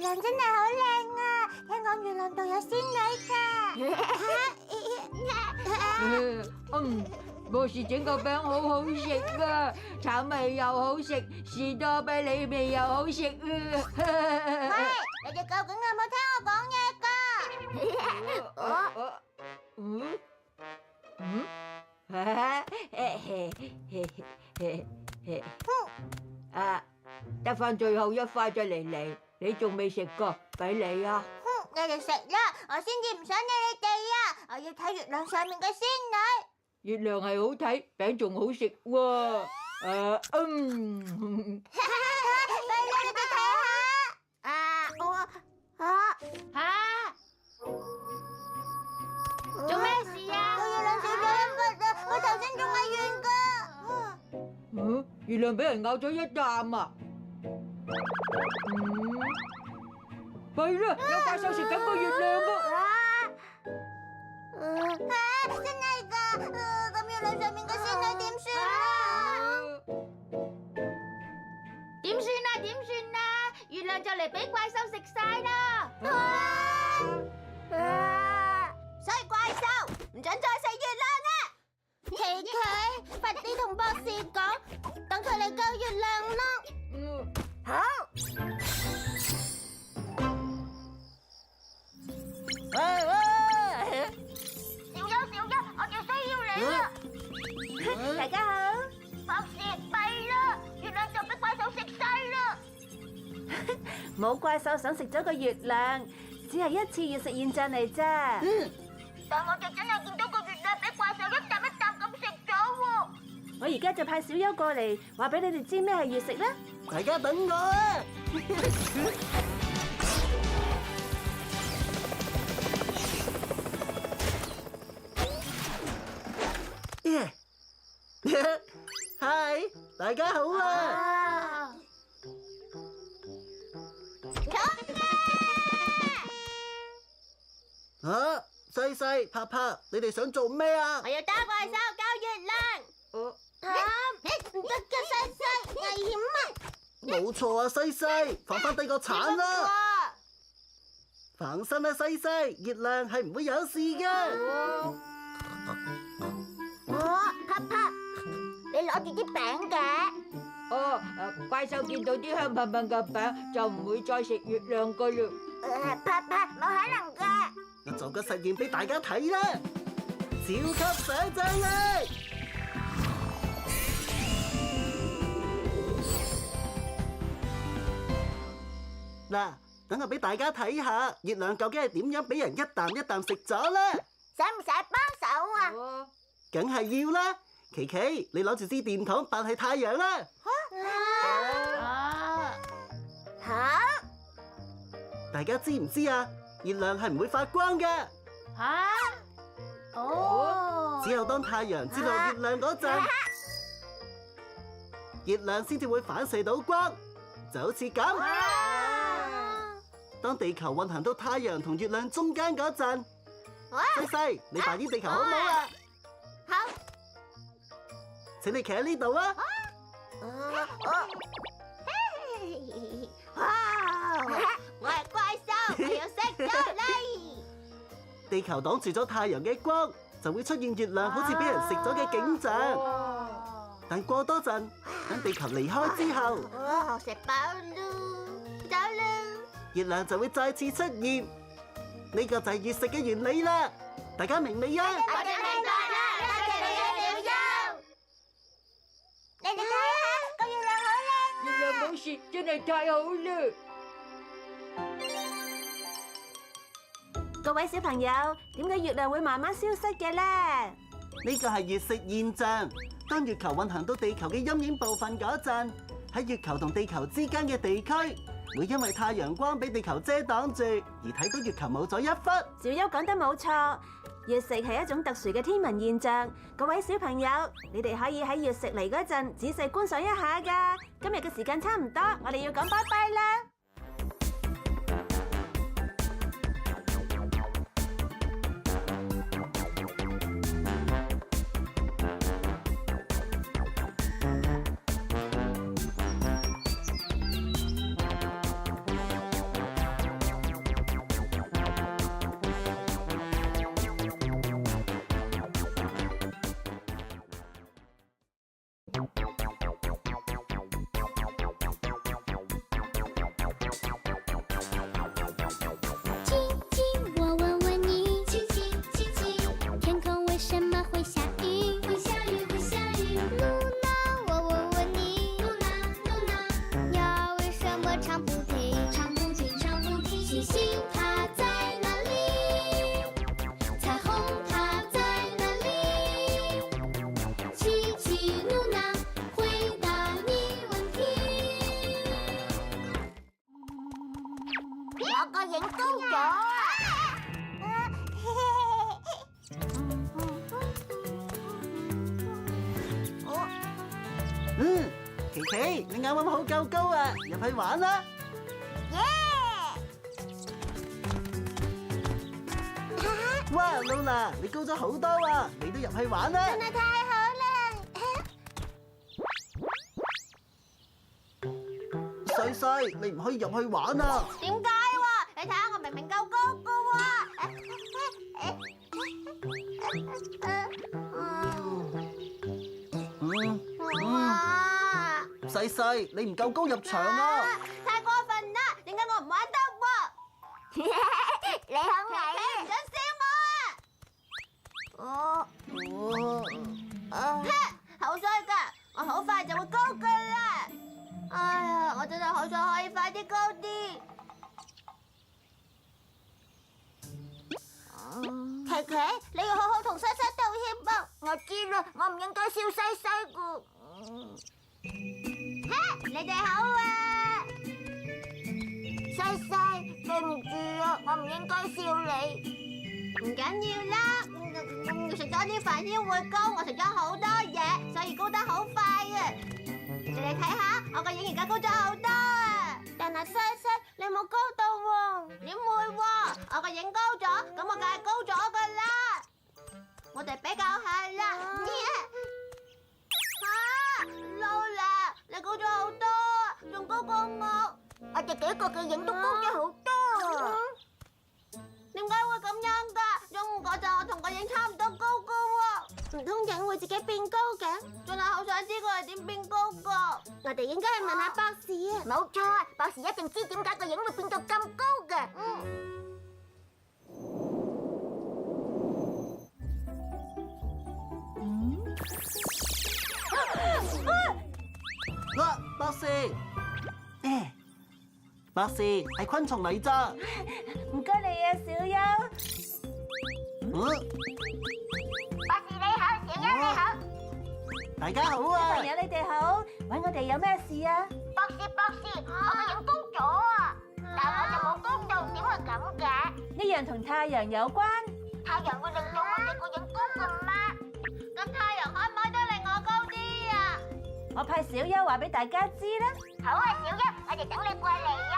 亮真係好靚啊！聽講月亮度有仙女㗎。博士整個餅好好食啊，橙味又好食，士多啤梨味又好食啊！喂，你哋究竟有冇聽我講嘢㗎？得返最後一塊啫，玲玲，你仲未食過，俾你啊！你哋食啦，我先至唔想理你哋啊！我要睇月亮上面嘅仙女。月亮係好睇，餅仲好食喎。俾你哋睇下。做咩事啊？個月亮少咗一忽啊！我頭先仲係圓㗎。月亮俾人咬咗一啖啊！弊啦，有怪獸食緊個月亮噃！真係㗎！咁月亮上面嘅仙女點算啊？點算啊？月亮就嚟俾怪獸食晒啦！所以怪獸唔准再食月亮啊！琪琪，快啲同博士講，等佢嚟救月亮咯。好。小一，我哋需要你啊！大家好。博士，弊啦，月亮就俾怪獸食晒啦。冇怪獸想食咗個月亮，只係一次月食現象嚟咋。但我哋真係見到個月亮俾怪獸一啖一啖咁食咗喎。我而家就派小優過嚟，話俾你哋知咩係月食啦。大家等我啊！嗨，大家好啊！西西、柏柏，你哋想做咩啊？我要打怪獸救月亮。唔得㗎，西西，危險啊！冇錯啊，西西，放翻低個鏟啦！放心啦，西西，月亮係唔會有事㗎。柏柏，你攞住啲餅嘅。怪獸見到啲香噴噴嘅餅，就唔會再食月亮噶啦。柏柏，冇可能㗎。我做個實驗俾大家睇啦，超級想像力！嗱，等我俾大家睇下月亮究竟係點樣俾人一啖一啖食咗啦。使唔使幫手啊？梗係要啦。琪琪，你攞住支電筒扮係太陽啦。好。大家知唔知啊？月亮係唔會發光嘅。只有當太陽照到月亮嗰陣，月亮先至會反射到光，就好似咁。當地球運行到太陽同月亮中間嗰陣，西西，你扮演地球好唔好啊？好。請你企喺呢度啊！我係怪獸，我要食咗你。地球擋住咗太陽嘅光，就會出現月亮好似俾人食咗嘅景象。但過多陣，等地球離開之後，食飽咯，走啦。月亮就會再次出現。呢個就係月食嘅原理啦。大家明未啊？我哋明白啦，多謝你啊，小優。你哋睇下，個月亮好靚。月亮冇事，真係太好啦！各位小朋友，點解月亮會慢慢消失嘅咧？呢個係月食現象。當月球運行到地球嘅陰影部分嗰陣，喺月球同地球之間嘅地區，會因為太陽光俾地球遮擋住，而睇到月球冇咗一忽。小優講得冇錯，月食係一種特殊嘅天文現象。各位小朋友，你哋可以喺月食嚟嗰陣仔細觀賞一下㗎。今日嘅時間差唔多，我哋要講拜拜啦。亲亲，我问问你，亲亲亲亲，天空为什么会下雨？会下雨会下雨。露娜，我问问你，露娜露娜，鸟为什么唱不停？唱不停唱不停。星星它在哪里？彩虹它在哪里？奇奇露娜，回答你问题。我個影高咗啊！琪琪，你啱啱好夠高啊，入去玩啦！哇，露娜，你高咗好多啊，你都入去玩啦！真係太好啦！細細，你唔可以入去玩啊！點解喎？你睇下我明明夠高噶哇！細細，你唔夠高入場啊！太過分啦！點解我唔玩得喎？你好矮，唔准笑我啊！好衰噶，我好快就會高噶啦！哎呀，我真係好想可以快啲高啲。琪琪，你要好好同西西道歉啊！我知啦，我唔應該笑西西噶。你哋好啊！西西，對唔住啊，我唔應該笑你。唔緊要啦，食咗啲飯先會高，我食咗好多嘢，所以高得好快啊！你哋睇下，我個影而家高咗好多啊！但係西西，你冇高到喎，點會喎？我個影高咗，咁我梗係高咗噶啦。我哋比較下啦。Lola，你高咗好多啊，仲高過我。我哋幾個嘅影都高咗好多。點解會咁樣噶？中午嗰陣我同個影差唔多高噶喎。唔通影會自己變高嘅？真係好想知佢係點變高噶。我哋應該去問下博士啊。冇錯，博士一定知點解個影會變到咁高嘅。博士，博士係昆蟲嚟咋？唔該你啊，小優。博士你好，小優你好。大家好啊！朋友你哋好，揾我哋有咩事啊？博士，我個影高咗啊，但我就冇高到，點會咁嘅？呢樣同太陽有關。太陽會令到我哋個影高㗎咩？咁太陽可唔可以都令我高啲啊？我派小優話俾大家知啦。好啊，小優，我哋等你過嚟啊！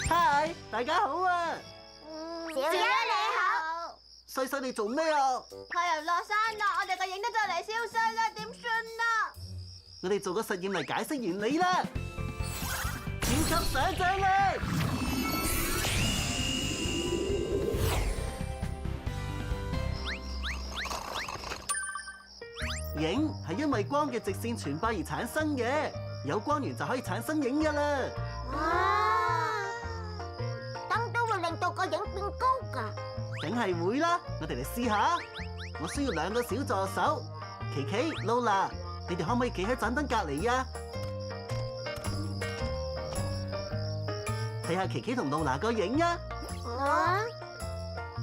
嗨，大家好啊！小優你好。細細你做咩啊？太陽落山啦，我哋個影都就嚟消失啦，點算啊？我哋做個實驗嚟解釋原理啦！超級想像力！影係因為光嘅直線傳播而產生嘅，有光源就可以產生影㗎啦。燈都會令到個影變高㗎。梗係會啦，我哋嚟試下。我需要2個小助手，琪琪、Lola，你哋可唔可以企喺盞燈隔離呀？睇下琪琪同Lola個影啊！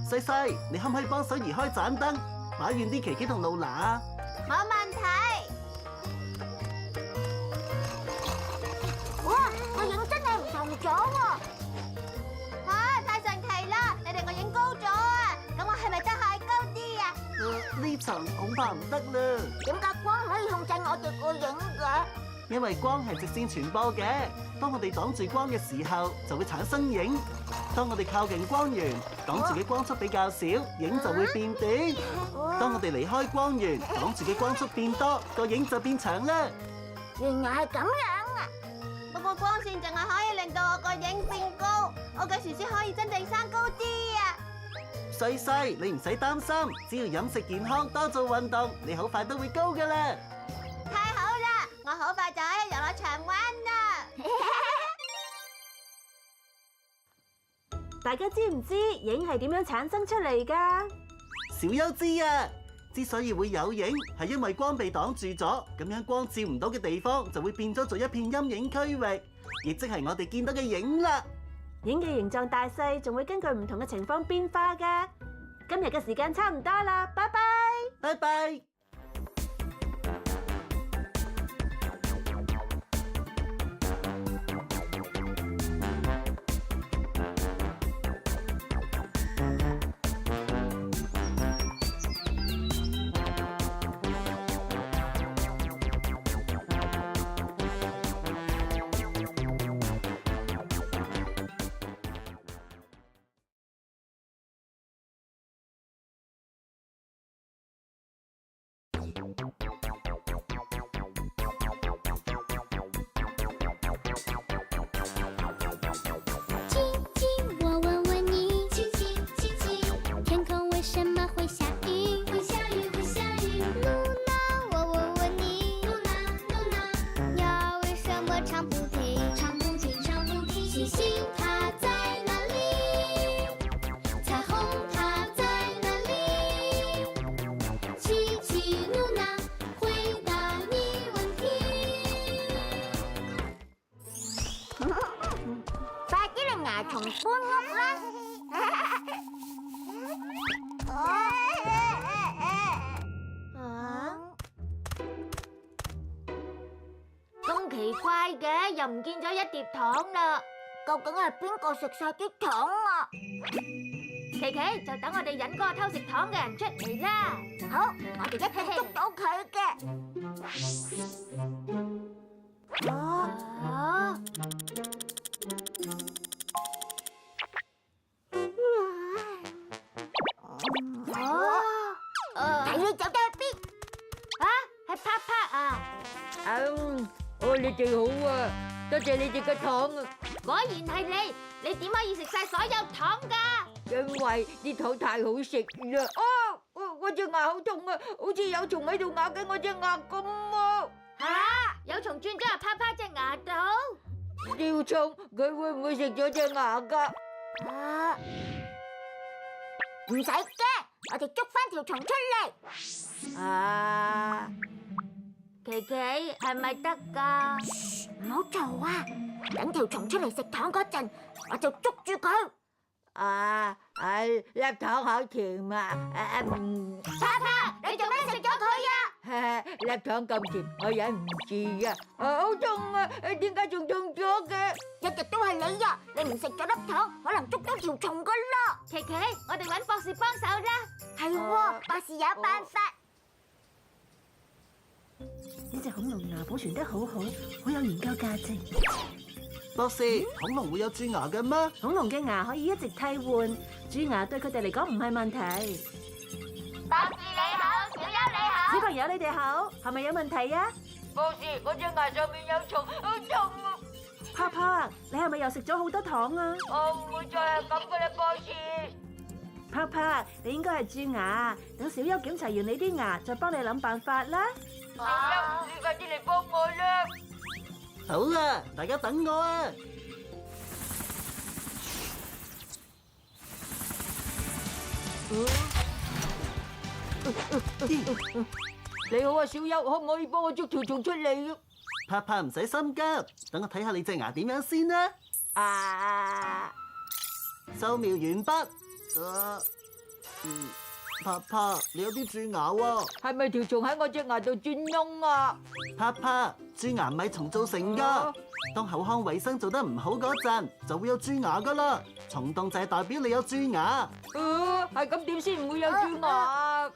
細細，你可唔可以幫手移開盞燈，擺遠啲琪琪同Lola啊？冇問題。哇，個影真係唔同咗喎！哇，太神奇啦！你哋個影高咗啊！咁我係咪得係高啲啊？呢層恐怕唔得啦，點解光可以控制我哋個影嘅？因為光係直線傳播嘅。當我哋擋住光嘅時候，就會產生影；當我哋靠近光源，擋住嘅光速比較少，影就會變短；當我哋離開光源，擋住嘅光速變多，個影就變長啦。原來係咁樣啊！不過個光線淨係可以令到我個影變高，我嘅樹先可以真正生高啲啊！細細，你唔使擔心，只要飲食健康，多做運動，你好快都會高噶啦！太好啦，我好快就可以遊樂場玩啦！大家知唔知影係點樣產生出嚟㗎？小優知啊，之所以會有影，係因為光被擋住咗，咁樣光照唔到嘅地方就會變咗做一片陰影區域，亦即係我哋見到嘅影啦。影嘅形狀大細仲會根據唔同嘅情況變化㗎。今日嘅時間差唔多啦，拜拜。拜拜。牙蟲搬屋啦！咁奇怪嘅，又唔見咗一碟糖啦！究竟係邊個食晒啲糖啊？琪琪，就等我哋引嗰個偷食糖嘅人出嚟啦！好，我哋一定捉到佢嘅。睇你走得去邊？啊，係啪啪啊！你哋好啊，多謝你哋嘅糖啊！果然係你，你點可以食晒所有糖㗎？因為啲糖太好食啦！我隻牙好痛啊，好似有蟲喺度咬緊我隻牙咁啊！吓，有蟲鑽咗入啪啪隻牙度？條蟲佢會唔會食咗隻牙㗎？唔使驚，我哋捉翻條蟲出嚟。琪琪係咪得㗎？唔好嘈啊！等條蟲出嚟食糖嗰陣，我就捉住佢。粒糖好甜啊！啪啪，你做咩食咗佢啊？粒糖咁甜，我忍唔住啊！好痛啊！點解仲痛咗嘅？一直都係你呀！你唔食咗粒糖，可能捉到條蟲噶啦。琪琪，我哋搵博士幫手啦。係喎，博士有辦法。呢隻恐龍牙保存得好好，好有研究價值。博士，恐龍會有蛀牙嘅咩？恐龍嘅牙可以一直替換，蛀牙對佢哋嚟講唔係問題。博士你好，小優你好。小朋友你哋好，係咪有問題啊？博士，我隻牙上面有蟲，好痛啊！啪啪，你係咪又食咗好多糖啊？我唔會再係咁噶啦，博士。啪啪，你應該係蛀牙，等小優檢查完你啲牙，再幫你諗辦法啦。小優，你快啲嚟幫我啦！好啦，大家等我啊！你好啊，小優，可唔可以幫我捉條蟲出嚟啊？啪啪唔使心急，等我睇下你隻牙點樣先啦。掃描完畢。啪啪，你有啲蛀牙喎。係咪條蟲喺我隻牙度轉窿啊？啪啪，蛀牙唔係蟲造成噶。當口腔衛生做得唔好嗰陣，就會有蛀牙噶啦。蟲洞就係代表你有蛀牙。係咁點先唔會有蛀牙？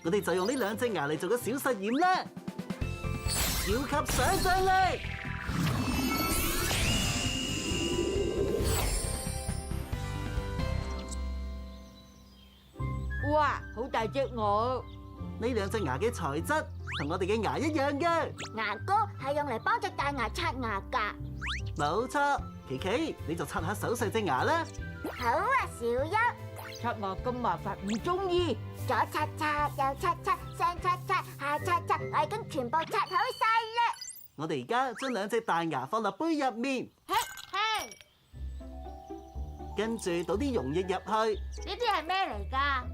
我哋就用呢兩隻牙嚟做個小實驗啦。超級想像力！哇，好大隻牙！呢兩隻牙嘅材質同我哋嘅牙一樣嘅。牙膏係用嚟幫隻大牙刷牙㗎。冇錯，琪琪你就刷下手細隻牙啦。好啊，小優。刷牙咁麻煩，唔中意。左刷刷，右刷刷，上刷刷，下刷刷，我已經全部刷好晒啦。我哋而家將兩隻大牙放落杯入面，嘿，跟住倒啲溶液入去。呢啲係咩嚟㗎？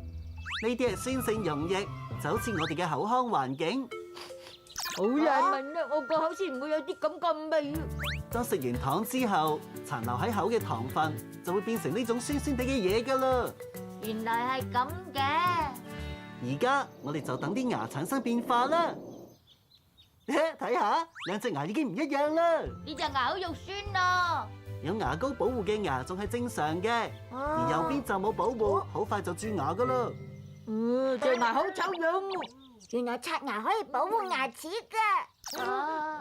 呢啲係酸性溶液，就好似我哋嘅口腔環境。好難聞啊！我個口先唔會有啲咁嘅味。當食完糖之後，殘留喺口嘅糖分就會變成呢種酸酸地嘅嘢㗎啦。原來係咁嘅。而家我哋就等啲牙產生變化啦。睇下，兩隻牙已經唔一樣啦。呢隻牙好肉酸啊！有牙膏保護嘅牙仲係正常嘅，而右邊就冇保護，好快就蛀牙㗎啦。隻牙好醜樣。原來刷牙可以保護牙齒㗎。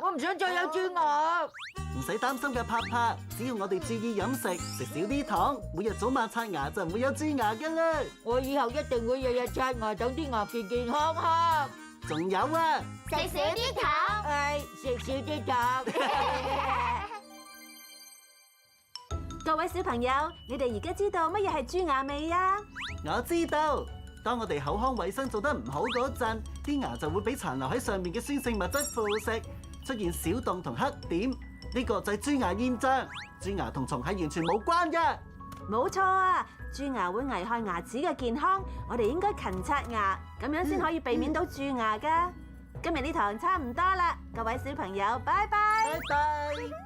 我唔想再有蛀牙。唔使擔心嘅，拍拍，只要我哋注意飲食，食少啲糖，每日早晚刷牙就唔會有蛀牙㗎啦。我以後一定會日日刷牙，等啲牙健健康康。仲有啊，食少啲糖。食少啲糖。各位小朋友，你哋而家知道乜嘢係蛀牙未啊？我知道。當我哋口腔衛生做得唔好嗰陣，啲牙就會俾殘留喺上面嘅酸性物質腐蝕，出現小洞同黑點，呢個就係蛀牙現象。蛀牙同蟲係完全冇關嘅。冇錯啊，蛀牙會危害牙齒嘅健康，我哋應該勤刷牙，咁樣先可以避免到蛀牙㗎。今日呢堂差唔多啦，各位小朋友，拜拜。拜拜。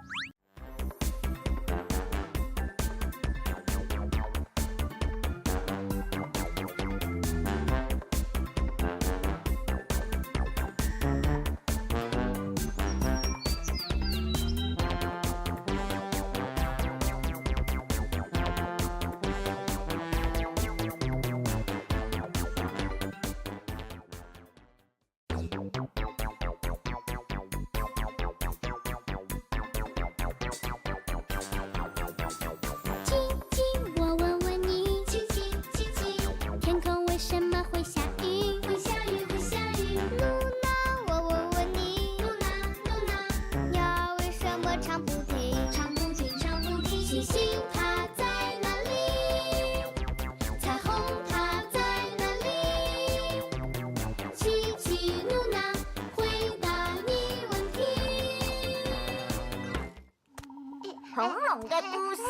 恐龍嘅故事。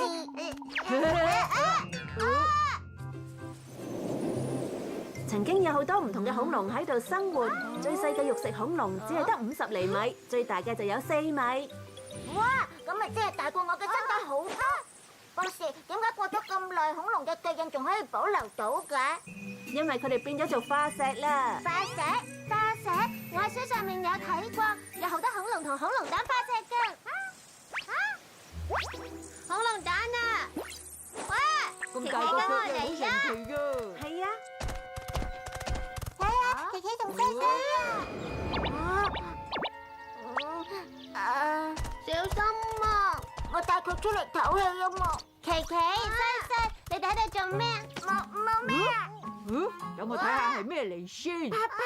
曾經有好多唔同嘅恐龍喺度生活，最細嘅肉食恐龍只係得50厘米，最大嘅就有4米。哇，咁咪即係大過我嘅身體好多。博士，點解過咗咁耐，恐龍嘅腳印仲可以保留到嘅？因為佢哋變咗做化石啦。化石？化石？我喺書上面有睇過，有好多恐龍同恐龍蛋化石嘅。恐龍蛋啊！哇！咁大個腳好神奇㗎。係啊。睇下，琪琪同西西啊！小心啊！我帶佢出嚟唞氣啊嘛！琪琪、西西，你哋喺度做咩？冇咩啊！等我睇下係咩嚟先。拍拍，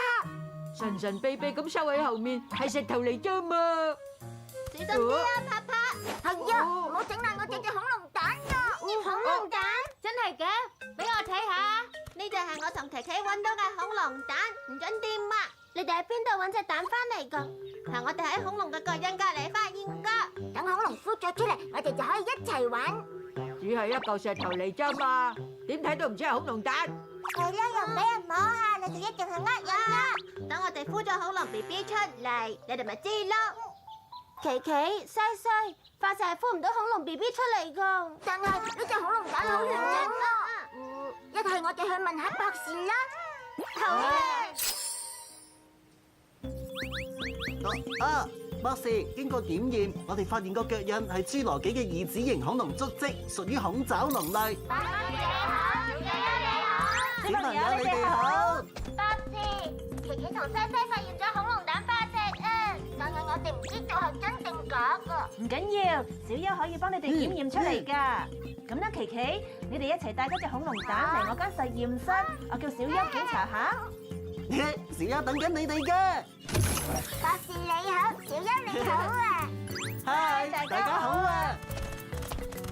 神神秘秘咁收喺後面，係石頭嚟啫嘛。小心啲啊！拍拍，係啊！唔好整爛我隻恐龍蛋啊！恐龍蛋真係嘅，俾我睇下。呢就係我同琪琪揾到嘅恐龍蛋，唔准掂啊！你哋喺邊度揾隻蛋翻嚟噶？係我哋喺恐龍嘅腳印隔離發現噶。等恐龍孵咗出嚟，我哋就可以一齊玩。只係一嚿石頭嚟啫嘛，點睇都唔似係恐龍蛋。係啦，又唔俾人摸下，你哋一定係呃人啦！等我哋孵咗恐龍 BB 出嚟，你哋咪知咯。琪琪、西西，化石係孵唔到恐龍 BB 出嚟噶。但係呢隻恐龍蛋好完整啊！一係我哋去問下博士啦。好啊！博士，經過檢驗，我哋發現個腳印係侏羅紀嘅二趾型恐龍足跡，屬於恐爪龍類。博士你好，小朋友你哋好。博士，琪琪同西西發現咗恐龍蛋化石啊！但係我哋唔知道係真定假噶。唔緊要，小優可以幫你哋檢驗出嚟㗎。咁啦，琪琪，你哋一齊帶嗰隻恐龍蛋嚟我間實驗室，我叫小優檢查下。小優等緊你哋嘅。博士你好，小優你好啊！嗨，大家好啊！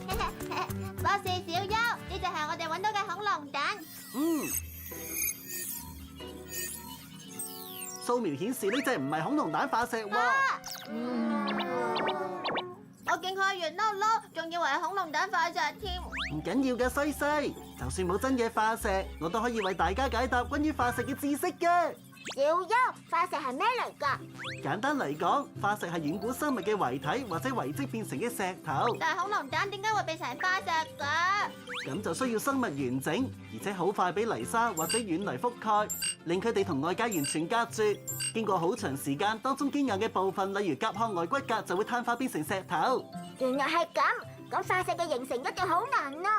博士小優，呢就係我哋揾到嘅恐龍蛋。掃描顯示呢隻唔係恐龍蛋化石喎。我見佢係圓碌碌，仲以為係恐龍蛋化石添。唔緊要嘅，西西，就算冇真嘅化石，我都可以為大家解答關於化石嘅知識嘅。小優，化石係咩嚟㗎？簡單嚟講，化石係遠古生物嘅遺體或者遺跡變成嘅石頭，但係恐龍蛋點解會變成化石㗎？咁就需要生物完整，而且好快俾泥沙或者軟泥覆蓋，令佢哋同外界完全隔絕。經過好長時間，當中堅硬嘅部分，例如甲殼外骨骼，就會碳化變成石頭。原來係咁，咁化石嘅形成一定好難咯。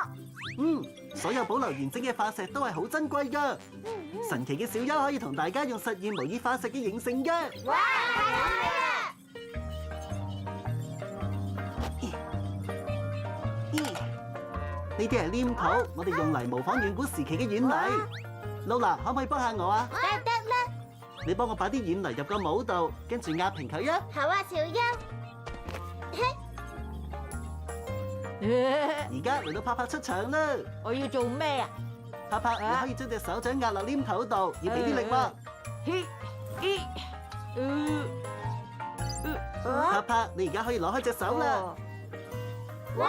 所有保留完整嘅化石都係好珍貴㗎。神奇嘅小優可以同大家用實驗模擬化石嘅形成嘅。哇！太好啦！呢啲係黏土，我哋用嚟模仿遠古時期嘅軟泥。露娜，可唔可以幫下我啊？梗係得啦。你幫我擺啲軟泥入個模度，跟住壓平佢啊！好啊，小優。而家嚟到拍拍出場啦！我要做咩啊？拍拍，你可以將隻手掌壓落黏土度，要俾啲力喎。拍拍，你而家可以攞開隻手啦。哇！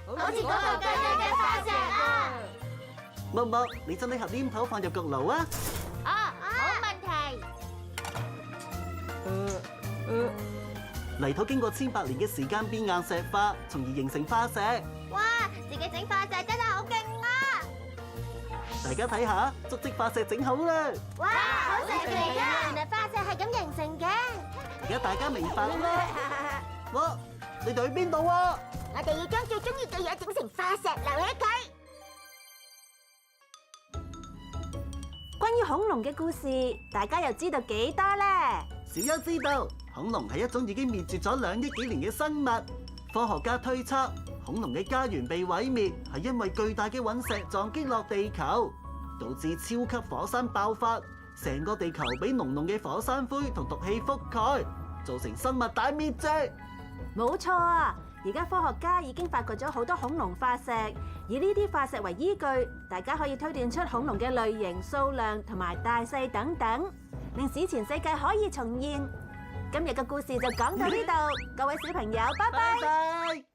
好似嗰個巨大嘅化石啊！木木，你將呢盒黏土放入焗爐啊！冇問題。泥土經過千百年嘅時間變硬石化，從而形成化石。哇！自己整化石真係好勁啊！大家睇下，足跡化石整好啦！哇！好神奇啊！原來化石係咁形成嘅。而家大家明白啦！哇！你哋去邊度啊？我哋要將最中意嘅嘢整成化石留起佢。關於恐龍嘅故事，大家又知道幾多呢？小優知道，恐龍係一種已經滅絕咗2億幾年嘅生物。科學家推測，恐龍嘅家園被毀滅係因為巨大嘅隕石撞擊落地球，導致超級火山爆發，成個地球俾濃濃嘅火山灰同毒氣覆蓋，造成生物大滅絕。冇錯啊！而家科學家已經發掘咗好多恐龍化石，以呢啲化石為依據，大家可以推斷出恐龍嘅類型、數量同埋大細等等，令史前世界可以重現。今日嘅故事就講到呢度，各位小朋友，拜拜。拜拜。